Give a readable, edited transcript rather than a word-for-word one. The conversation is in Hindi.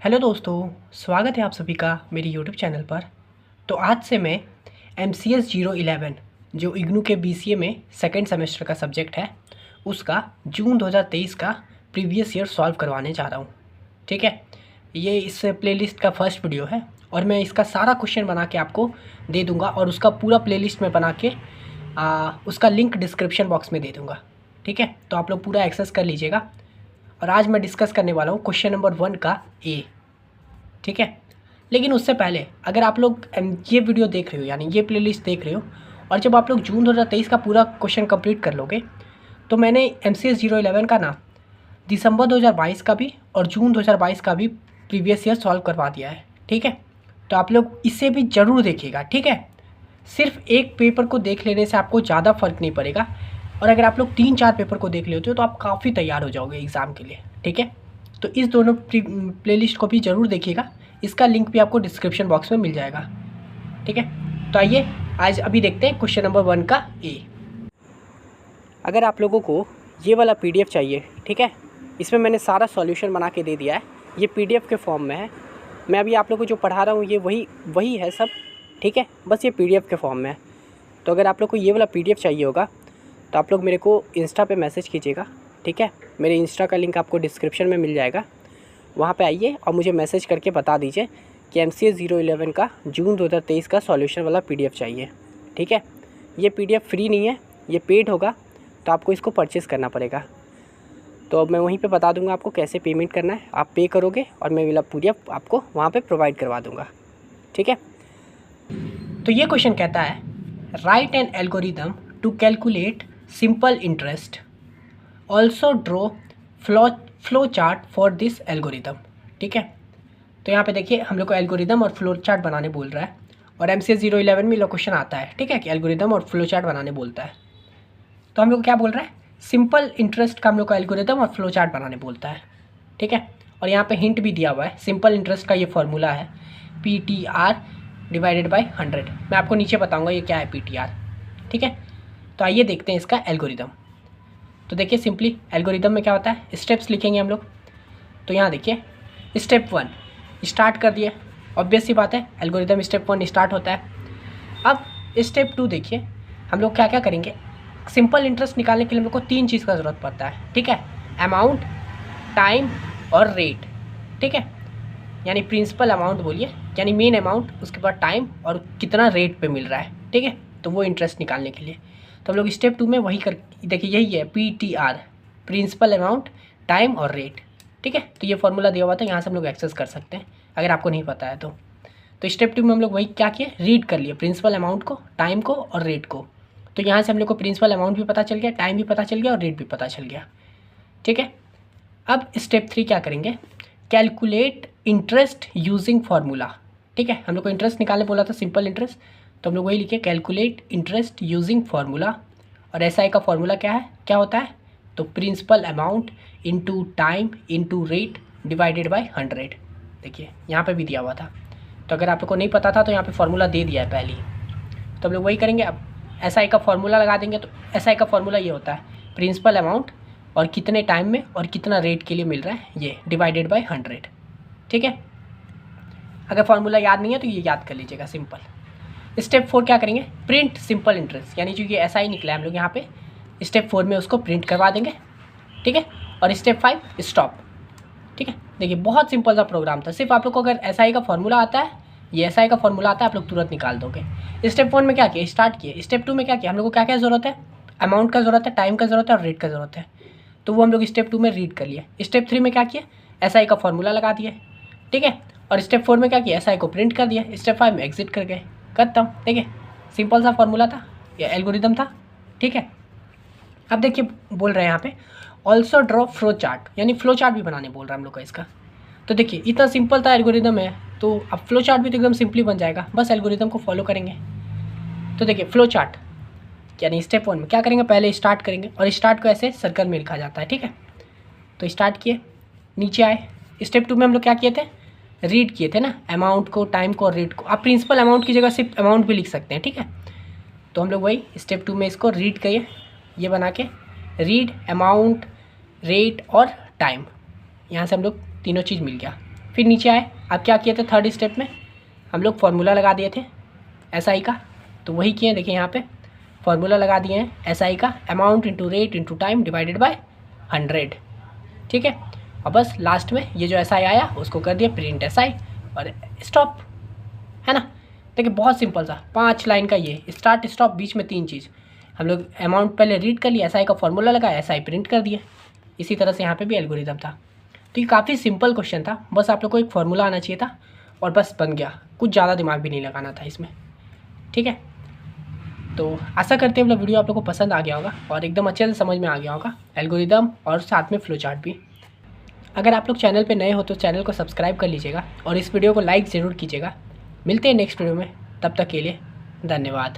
हेलो दोस्तों, स्वागत है आप सभी का मेरे यूट्यूब चैनल पर। तो आज से मैं MCS 011 जो इग्नू के BCA में सेकेंड सेमेस्टर का सब्जेक्ट है उसका जून 2023 का प्रीवियस ईयर सॉल्व करवाने जा रहा हूँ। ठीक है, ये इस प्लेलिस्ट का फर्स्ट वीडियो है और मैं इसका सारा क्वेश्चन बना के आपको दे दूँगा और उसका पूरा प्लेलिस्ट में बना के उसका लिंक डिस्क्रिप्शन बॉक्स में दे दूँगा। ठीक है, तो आप लोग पूरा एक्सेस कर लीजिएगा। और आज मैं डिस्कस करने वाला हूँ क्वेश्चन नंबर 1 का ए। ठीक है, लेकिन उससे पहले अगर आप लोग ये वीडियो देख रहे हो यानी ये प्लेलिस्ट देख रहे हो और जब आप लोग जून 2023 का पूरा क्वेश्चन कंप्लीट कर लोगे तो मैंने MCS 011 का ना दिसंबर 2022 का भी और जून 2022 का भी प्रीवियस ईयर सॉल्व करवा दिया है। ठीक है, तो आप लोग इसे भी ज़रूर देखिएगा। ठीक है, सिर्फ एक पेपर को देख लेने से आपको ज़्यादा फर्क नहीं पड़ेगा और अगर आप लोग 3-4 पेपर को देख लेते हो तो आप काफ़ी तैयार हो जाओगे एग्ज़ाम के लिए। ठीक है, तो इस दोनों प्लेलिस्ट को भी ज़रूर देखिएगा, इसका लिंक भी आपको डिस्क्रिप्शन बॉक्स में मिल जाएगा। ठीक है, तो आइए आज अभी देखते हैं क्वेश्चन नंबर 1 का ए। अगर आप लोगों को ये वाला PDF चाहिए, ठीक है, इसमें मैंने सारा सॉल्यूशन बना के दे दिया है। ये PDF के फॉर्म में है। मैं अभी आप लोगों को जो पढ़ा रहा हूँ ये वही है सब। ठीक है, बस ये PDF के फॉर्म में है। तो अगर आप लोग को ये वाला PDF चाहिए होगा तो आप लोग मेरे को इंस्टा पे मैसेज कीजिएगा। ठीक है, मेरे इंस्टा का लिंक आपको डिस्क्रिप्शन में मिल जाएगा, वहाँ पे आइए और मुझे मैसेज करके बता दीजिए कि MCS 011 का जून 2023 का सॉल्यूशन वाला PDF चाहिए। ठीक है, ये PDF फ्री नहीं है, ये पेड होगा, तो आपको इसको परचेज़ करना पड़ेगा। तो मैं वहीं पे बता दूंगा आपको कैसे पेमेंट करना है। आप पे करोगे और मैं वाला PDF आपको वहाँ पे प्रोवाइड करवा दूँगा। ठीक है, तो ये क्वेश्चन कहता है write an algorithm to calculate simple interest, also draw flow chart for this algorithm. ठीक है, तो यहाँ पे देखिए हम लोग को एल्गोरिदम और फ्लो चार्ट बनाने बोल रहा है और MCS 011 में क्वेश्चन आता है। ठीक है, कि एल्गोरिदम और फ्लो चार्ट बनाने बोलता है। तो हम लोग क्या बोल रहा है, सिंपल इंटरेस्ट का हम लोग को एल्गोरिदम और फ्लो चार्ट बनाने बोलता है। ठीक है, और यहाँ पे हिंट भी दिया हुआ है। सिंपल इंटरेस्ट का ये फॉर्मूला है PTR डिवाइडेड बाई 100। मैं आपको नीचे बताऊँगा ये क्या है PTR। ठीक है, तो आइए देखते हैं इसका एल्गोरिदम। तो देखिए सिंपली एल्गोरिदम में क्या होता है, स्टेप्स लिखेंगे हम लोग। तो यहाँ देखिए स्टेप 1 स्टार्ट कर दिए, ऑब्वियस सी बात है एल्गोरिदम स्टेप 1 स्टार्ट होता है। अब स्टेप 2 देखिए हम लोग क्या क्या करेंगे। सिंपल इंटरेस्ट निकालने के लिए हम लोग को 3 चीज़ का ज़रूरत पड़ता है। ठीक है, अमाउंट, टाइम और रेट। ठीक है, यानी प्रिंसिपल अमाउंट बोलिए, यानी मेन अमाउंट, उसके बाद टाइम और कितना रेट पे मिल रहा है। ठीक है, तो वो इंटरेस्ट निकालने के लिए तो हम लोग स्टेप 2 में वही कर, देखिए यही है PTR, प्रिंसिपल अमाउंट, टाइम और रेट। ठीक है, तो ये फॉर्मूला दिया हुआ था, यहाँ से हम लोग एक्सेस कर सकते हैं अगर आपको नहीं पता है तो स्टेप 2 में हम लोग वही क्या किए, रीड कर लिए प्रिंसिपल अमाउंट को, टाइम को और रेट को। तो यहाँ से हम लोग को प्रिंसिपल अमाउंट भी पता चल गया, टाइम भी पता चल गया और रेट भी पता चल गया। ठीक है, अब स्टेप 3 क्या करेंगे, कैलकुलेट इंटरेस्ट यूजिंग फार्मूला। ठीक है, हम लोग को इंटरेस्ट निकालने बोला था, सिंपल इंटरेस्ट, तो हम लोग वही लिखे कैलकुलेट इंटरेस्ट यूजिंग फार्मूला। और SI का फार्मूला क्या होता है, तो principal amount into time into rate divided by 100। देखिए यहाँ पे भी दिया हुआ था, तो अगर आप लोग को नहीं पता था तो यहाँ पे फार्मूला दे दिया है पहले ही, तो हम लोग वही करेंगे। अब SI का फार्मूला लगा देंगे। तो SI का फार्मूला ये होता है प्रिंसिपल अमाउंट और कितने टाइम में और कितना रेट के लिए मिल रहा है ये डिवाइडेड बाई 100। ठीक है, अगर फार्मूला याद नहीं है तो ये याद कर लीजिएगा सिंपल। स्टेप 4 क्या करेंगे, प्रिंट सिंपल इंटरेस्ट, यानी जो ये SI निकला है हम लोग यहाँ पे स्टेप 4 में उसको प्रिंट करवा देंगे। ठीक है, और स्टेप 5 स्टॉप। ठीक है, देखिए बहुत सिंपल सा प्रोग्राम था, सिर्फ आप लोग को अगर SI का फार्मूला आता है, ये SI का फार्मूला आता है, आप लोग तुरंत निकाल दोगे। स्टेप 1 में क्या किया, स्टार्ट किए। स्टेप 2 में क्या किया, हम लोग को क्या क्या ज़रूरत है, अमाउंट का ज़रूरत है, टाइम का ज़रूरत है और रेट का ज़रूरत है, तो वो हम लोग स्टेप 2 में रीड कर लिए। स्टेप 3 में क्या किया, SI का फार्मूला लगा दिए। ठीक है, और स्टेप 4 में क्या किया, SI को प्रिंट कर दिया। स्टेप 5 में एग्जिट कर गए, खत्म। देखिए सिंपल सा फार्मूला था, ये एल्गोरिदम था। ठीक है, अब देखिए बोल रहे हैं यहाँ पे ऑल्सो ड्रॉ फ्लो चार्ट, यानी फ्लो चार्ट भी बनाने बोल रहा है हम लोग का इसका। तो देखिए इतना सिंपल था एल्गोरिदम है, तो अब फ्लो चार्ट भी तो एकदम सिंपली बन जाएगा, बस एल्गोरिदम को फॉलो करेंगे। तो देखिए फ्लो चार्ट यानी स्टेप 1 में क्या करेंगे, पहले स्टार्ट करेंगे और स्टार्ट को ऐसे सर्कल में लिखा जाता है। ठीक है, तो स्टार्ट किए, नीचे आए। स्टेप 2 में हम लोग क्या किए थे, रीड किए थे ना अमाउंट को, टाइम को और रेट को। आप प्रिंसिपल अमाउंट की जगह सिर्फ अमाउंट भी लिख सकते हैं। ठीक है, तो हम लोग वही स्टेप 2 में इसको रीड करिए, ये बना के रीड अमाउंट, रेट और टाइम, यहाँ से हम लोग तीनों चीज़ मिल गया। फिर नीचे आए, अब क्या किए थे थर्ड स्टेप में हम लोग फार्मूला लगा दिए थे SI का, तो वही किए, देखिए यहाँ पे फार्मूला लगा दिए हैं SI का, amount into rate into time divided by 100, ठीक है। और बस लास्ट में ये जो SI आया उसको कर दिया प्रिंट SI और स्टॉप, है ना। देखिए बहुत सिंपल सा 5 लाइन का ये स्टार्ट स्टॉप, बीच में 3 चीज़, हम लोग अमाउंट पहले रीड कर लिया, SI का फार्मूला लगा, SI प्रिंट कर दिया। इसी तरह से यहाँ पे भी एल्गोरिदम था। तो ये काफ़ी सिंपल क्वेश्चन था, बस आप लोग को एक फार्मूला आना चाहिए था और बस बन गया, कुछ ज़्यादा दिमाग भी नहीं लगाना था इसमें, ठीक है। तो आशा करते हैं मतलब वीडियो आप लोग को पसंद आ गया होगा और एकदम अच्छे से समझ में आ गया होगा एल्गोरिदम और साथ में फ्लो चार्ट भी। अगर आप लोग चैनल पे नए हो तो चैनल को सब्सक्राइब कर लीजिएगा और इस वीडियो को लाइक ज़रूर कीजिएगा। मिलते हैं नेक्स्ट वीडियो में, तब तक के लिए धन्यवाद।